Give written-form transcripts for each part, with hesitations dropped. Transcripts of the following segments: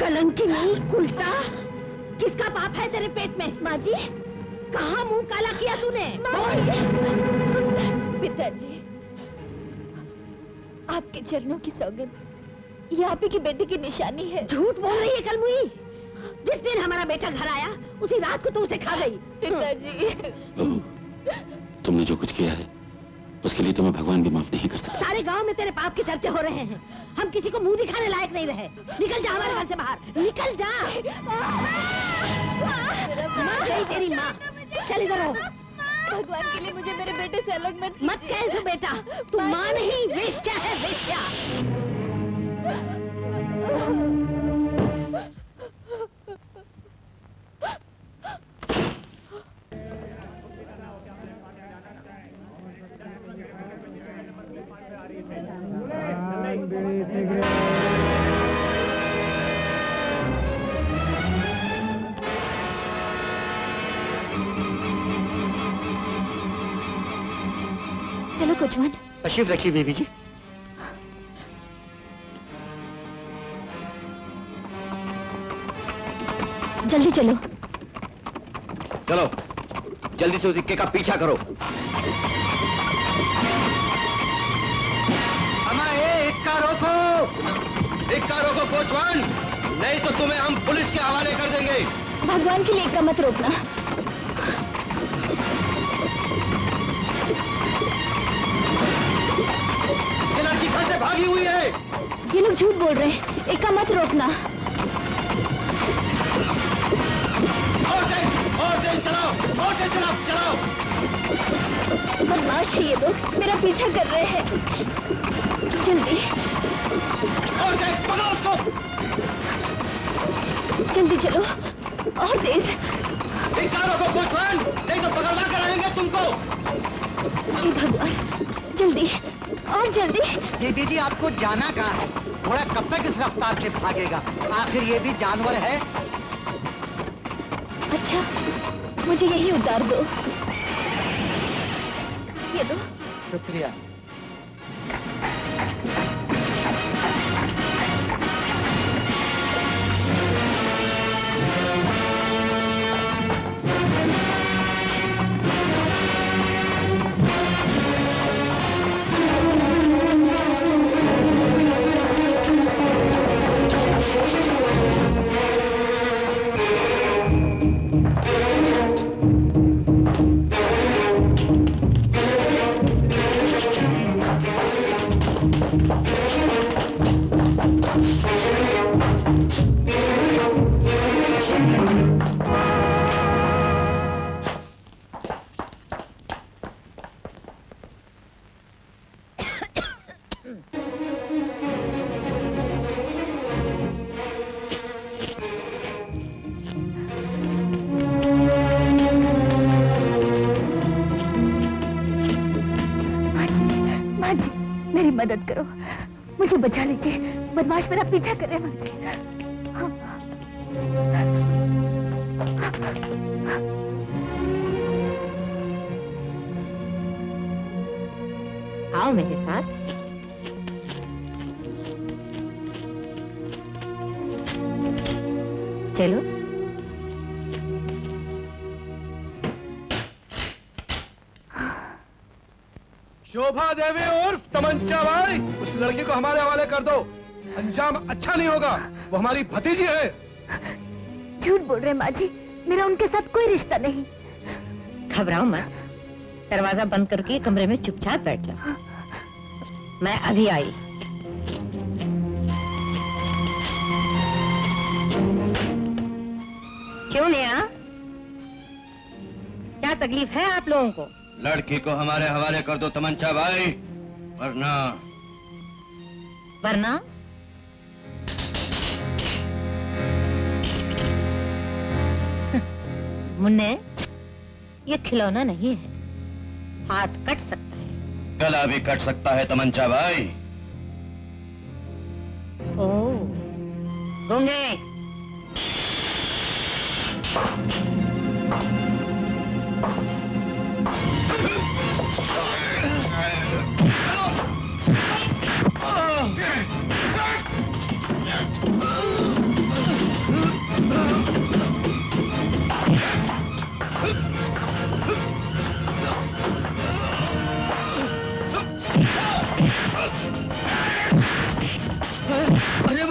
कलंकिनी, उल्टा, किसका पाप है तेरे पेट में? माँ जी, कहाँ मुंह काला किया तूने? पिताजी, आपके चरणों की सौगंध, ये आप ही की बेटे की निशानी है। झूठ बोल रही है कलमुई। जिस दिन हमारा बेटा घर आया, उसी रात को तू उसे खा गई। पिताजी, तुमने जो कुछ किया है उसके लिए तुम्हें भगवान भी माफ नहीं कर सकता। सारे गांव में तेरे पाप के चर्चे हो रहे हैं। हम किसी को मुंह दिखाने लायक नहीं रहे। निकल जा हमारे घर से बाहर, निकल जा। मर गई तेरी माँ। चल इधर हो। भगवान के लिए मुझे मेरे बेटे से अलग मत कह बेटा, तू माँ नहीं, वेश्या है, वेश्या। चलो कोचवान। तशरीफ रखिए बीबी जी। जल्दी चलो। चलो, जल्दी से उस इक्के का पीछा करो। इक्का रोको कोचवान, नहीं तो तुम्हें हम पुलिस के हवाले कर देंगे। भगवान के लिए इक्का मत रोकना। ये लड़की घर से भागी हुई है। ये लोग झूठ बोल रहे हैं, इक्का मत रोकना। और तेज चलाओ, और तेज चलाओ। बदमाश है ये लोग, मेरा पीछा कर रहे हैं। जल्दी। और तेज, पकड़ो उसको। जल्दी चलो, और तेज। इक्का को कोचवान, नहीं तो पकड़वा कर आएंगे तुमको। हे भगवान, जल्दी और जल्दी। दीदी जी, आपको जाना कहाँ है? घोड़ा कब तक इस रफ्तार से भागेगा? आखिर ये भी जानवर है। अच्छा, मुझे यही उतार दो। ये दो। शुक्रिया। मदद करो, मुझे बचा लीजिए। बदमाश मेरा पीछा कर रहे हैं माँ जी। आओ मेरे साथ। चलो। शोभा देवी उर्फ तमंचा भाई, उस लड़की को हमारे हवाले कर दो। अंजाम अच्छा नहीं होगा, वो हमारी भतीजी है। झूठ बोल रहे माँ जी, मेरा उनके साथ कोई रिश्ता नहीं। घबराओ मत, दरवाजा बंद करके कमरे में चुपचाप बैठ जाओ। मैं अभी आई। क्यों नेहा, क्या तकलीफ है आप लोगों को? लड़की को हमारे हवाले कर दो तमंचा भाई, वरना मुन्ने, ये खिलौना नहीं है, हाथ कट सकता है। गला भी कट सकता है तमंचा भाई। ओह, गूंगे।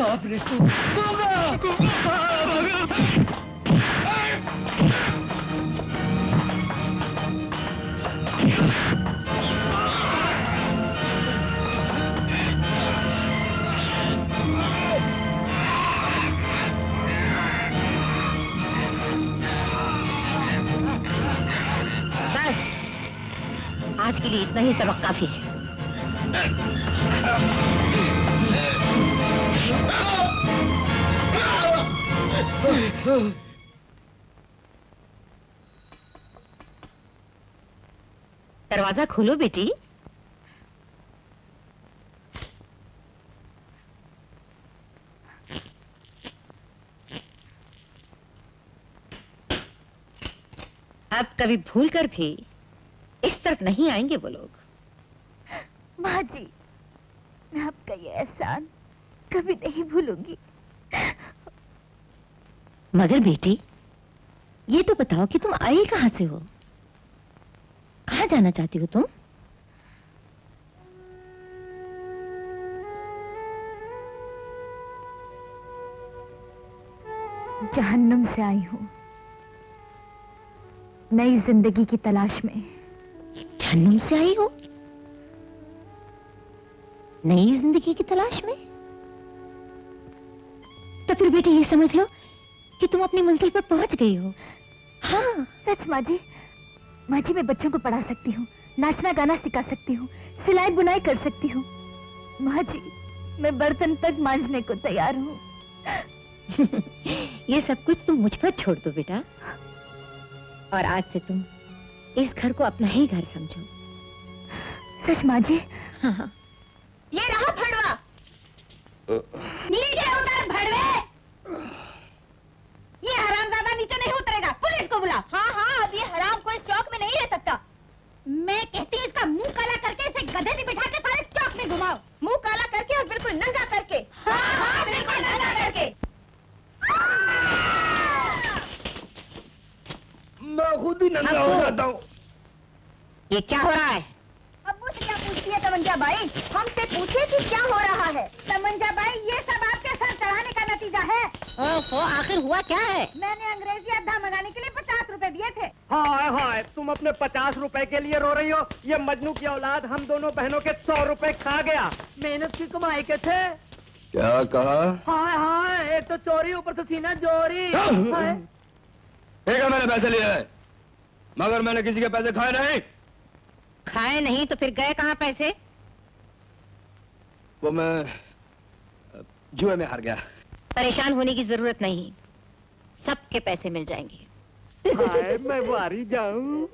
बाप रे तू आज के लिए इतना ही सबक काफी है। दरवाजा खोलो बेटी। अब कभी भूल कर भी इस तरफ नहीं आएंगे वो लोग। माँ जी, मैं आपका ये एहसान कभी नहीं भूलूंगी। मगर बेटी, ये तो बताओ कि तुम आई कहाँ से हो? कहाँ जाना चाहती हो तुम? जहन्नुम से आई हूँ, नई जिंदगी की तलाश में। जहन्नुम से आई हो? नई जिंदगी की तलाश में? तो फिर बेटी ये समझ लो कि तुम अपनी मंजिल पर पहुंच गई हो। हाँ सच माँ जी। माँ जी, मैं बच्चों को पढ़ा सकती हूँ, नाचना गाना सिखा सकती हूँ, सिलाई बुनाई कर सकती हूँ। माँ जी, मैं बर्तन तक मांजने को तैयार हूँ। ये सब कुछ तुम मुझ पर छोड़ दो बेटा, और आज से तुम इस घर को अपना ही घर समझो। सच माँ जी? हाँ हाँ। ये रहा भड़वा। नीचे उतर भड़वे। ये हरामजादा नीचे नहीं उतरेगा, पुलिस को बुला। हाँ हाँ, अब ये हराम को इस चौक में नहीं रह सकता। मैं कहती हूँ इसका मुंह काला करके इसे गधे पे बिठा के सारे चौक में घुमाओ। मुंह काला करके और बिल्कुल नंगा करके। हाँ हाँ, बिल्कुल नंगा करके। मैं खुद ही नंगा हो जाता हूँ। ये क्या हो रहा है? अब्बू से क्या पूछती है तमंचा बाई? हमसे पूछे कि क्या हो रहा है। तमंचा बाई, ये सब आपके सर चढ़ाने का नतीजा है। ओहो, आखिर हुआ क्या है? मैंने अंग्रेजी अड्डा मंगाने के लिए 50 रुपए दिए थे। हाय हाय, तुम अपने 50 रुपए के लिए रो रही हो? ये मजनू की औलाद हम दोनों बहनों के 100 रुपए खा गया। मेहनत की कमाई के थे। क्या कहा? हाय हाय, एक तो चोरी, ऊपर से सीना चोरी। ठीक है, मैंने पैसे लिए हैं, मगर मैंने किसी के पैसे खाए नहीं। खाए नहीं तो फिर गए कहाँ पैसे? वो मैं जुए में हार गया। परेशान होने की जरूरत नहीं, सबके पैसे मिल जाएंगे। हाय, मैं वारी जाऊं।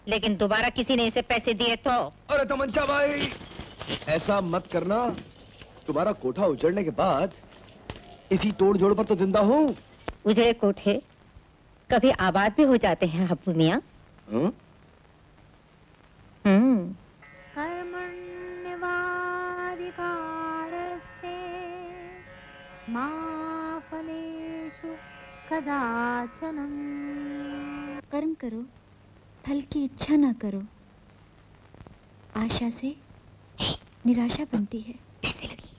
लेकिन दोबारा किसी ने इसे पैसे दिए तो? अरे तमंचा भाई, ऐसा मत करना। तुम्हारा कोठा उजड़ने के बाद इसी तोड़ जोड़ पर तो जिंदा हूँ। उजड़े कोठे कभी आबाद भी हो जाते हैं अब्बू मियाँ। कर्मण्यवाधिकारस्ते मा फलेषु कदाचनम्। कर्म करो, फल की इच्छा ना करो। आशा से निराशा बनती है। कैसी लगी?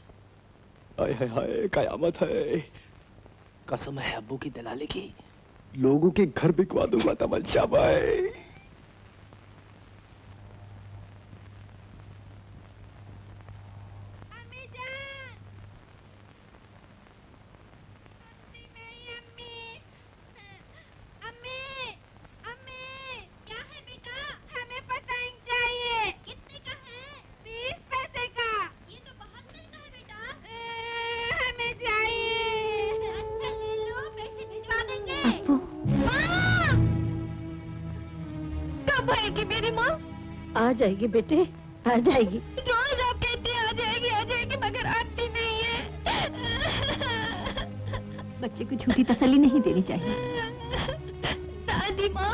हाय हाय हाय, कयामत है। कसम है अब्बू की दलाली की, लोगों के घर बिकवा दूंगा तमंचा भाई। आ जाएगी बेटे, आ जाएगी। रोज आप कहते हैं आ जाएगी, मगर आती नहीं है। बच्चे को झूठी तसल्ली नहीं देनी चाहिए। दादी माँ,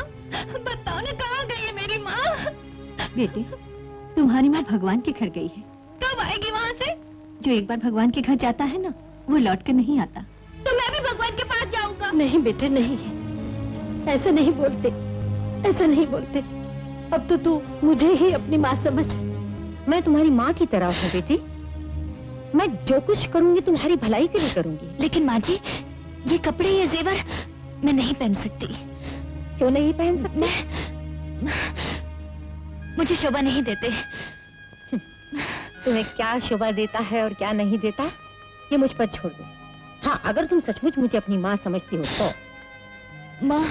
बताओ ना कहाँ गई है मेरी माँ? बेटे, तुम्हारी माँ भगवान के घर गई है। कब आएगी वहाँ से? जो एक बार भगवान के घर जाता है ना, वो लौट कर नहीं आता। तो मैं भी भगवान के पास जाऊंगा। नहीं बेटे नहीं, ऐसा नहीं बोलते, ऐसा नहीं बोलते। अब तो तू मुझे ही अपनी माँ समझ। मैं तुम्हारी माँ की तरह हूँ बेटी। मैं जो कुछ करूंगी तुम्हारी भलाई के लिए करूंगी। लेकिन माँ जी, ये कपड़े, ये जेवर मैं नहीं पहन सकती। क्यों नहीं पहन सकती? मुझे शोभा नहीं देते। तुम्हें क्या शोभा देता है और क्या नहीं देता, ये मुझ पर छोड़ दो। हाँ, अगर तुम सचमुच मुझे अपनी माँ समझती हो तो। माँ,